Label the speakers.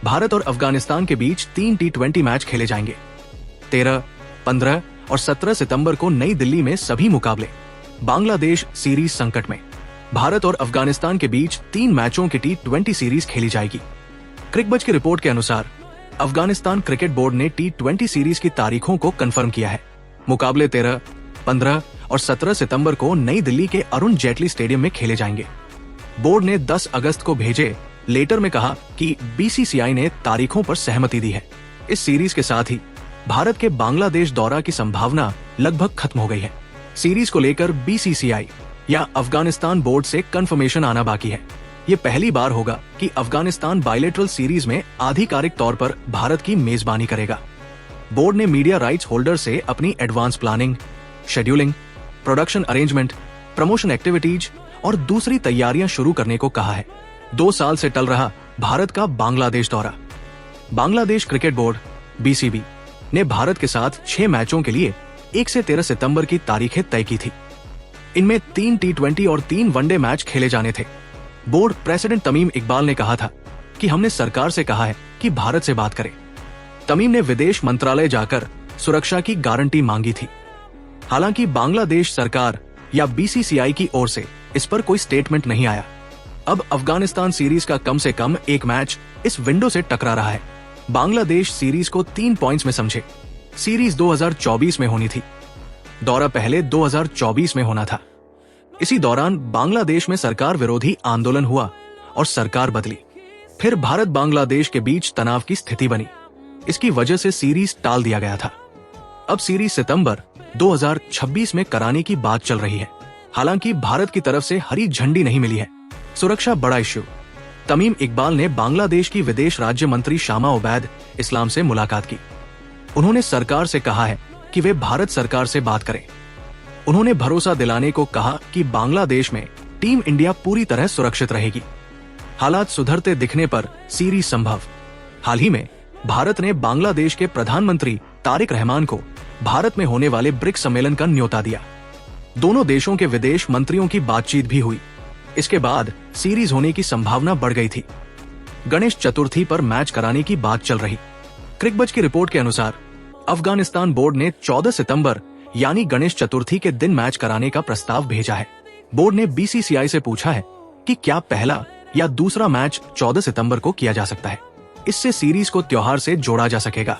Speaker 1: भारत और अफगानिस्तान के बीच 3 T20 match खेले जाएंगे। 13, 15 और 17 सितंबर को नई दिल्ली में सभी मुकाबले। बांग्लादेश सीरीज संकट में, भारत और अफगानिस्तान के बीच 3 मैचों की T20 सीरीज खेली जाएगी। क्रिकबज़ की रिपोर्ट के अनुसार अफगानिस्तान क्रिकेट बोर्ड ने T20 सीरीज की तारीखों को कंफर्म किया है। मुकाबले 13, 15 और 17 सितंबर को नई दिल्ली के अरुण जेटली स्टेडियम में खेले जाएंगे। बोर्ड ने 10 अगस्त को भेजे लेटर में कहा कि BCCI ने तारीखों पर सहमति दी है। इस सीरीज के साथ ही भारत के बांग्लादेश दौरा की संभावना लगभग खत्म हो गई है। सीरीज को लेकर BCCI या अफगानिस्तान बोर्ड से कंफर्मेशन आना बाकी है। ये पहली बार होगा कि अफगानिस्तान बायलैटरल सीरीज में आधिकारिक तौर पर भारत की मेजबानी करेगा। बोर्ड ने मीडिया राइट्स होल्डर से अपनी advance planning, scheduling, production arrangement, promotion activities और दूसरी तैयारियां शुरू करने को कहा है। 2 साल से टल रहा भारत का बांग्लादेश दौरा। बांग्लादेश क्रिकेट बोर्ड BCB ने भारत के साथ 6 मैचों के लिए 1 से 13 सितंबर की तारीखें तय की थी। इनमें 3 T20 और 3 वनडे मैच खेले जाने थे। बोर्ड प्रेसिडेंट तमीम इकबाल ने कहा था कि हमने सरकार से कहा है कि भारत से बात करें। तमीम ने विदेश मंत्रालय जाकर सुरक्षा की गारंटी मांगी थी। हालांकि बांग्लादेश सरकार या BCCI की ओर से इस पर कोई स्टेटमेंट नहीं आया। अब अफगानिस्तान सीरीज का कम से कम एक मैच इस विंडो से टकरा रहा है। बांग्लादेश सीरीज को 3 पॉइंट्स में समझे। सीरीज 2024 में होनी थी, दौरा पहले 2024 में होना था। इसी दौरान बांग्लादेश में सरकार विरोधी आंदोलन हुआ और सरकार बदली। फिर भारत बांग्लादेश के बीच तनाव की स्थिति बनी। इसकी वजह से सीरीज टाल दिया गया था। अब सीरीज सितंबर 2026 में कराने की बात चल रही है। हालांकि भारत की तरफ से हरी झंडी नहीं मिली है। सुरक्षा बड़ा इश्यू। तमीम इकबाल ने बांग्लादेश की विदेश राज्य मंत्री शामा उबैद इस्लाम से मुलाकात की। उन्होंने सरकार से कहा है कि वे भारत सरकार से बात करें। उन्होंने भरोसा दिलाने को कहा कि बांग्लादेश में टीम इंडिया पूरी तरह सुरक्षित रहेगी। हालात सुधरते दिखने पर सीरीज संभव। हाल ही में भारत ने बांग्लादेश के प्रधानमंत्री तारिक रहमान को भारत में होने वाले ब्रिक्स सम्मेलन का न्योता दिया। दोनों देशों के विदेश मंत्रियों की बातचीत भी हुई। इसके बाद सीरीज होने की संभावना बढ़ गई थी। गणेश चतुर्थी पर मैच कराने की बात चल रही। क्रिकबज़ की रिपोर्ट के अनुसार अफगानिस्तान बोर्ड ने 14 सितंबर यानी गणेश चतुर्थी के दिन मैच कराने का प्रस्ताव भेजा है। बोर्ड ने BCCI से पूछा है कि क्या पहला या दूसरा मैच 14 सितंबर को किया जा सकता है। इससे सीरीज को त्योहार से जोड़ा जा सकेगा।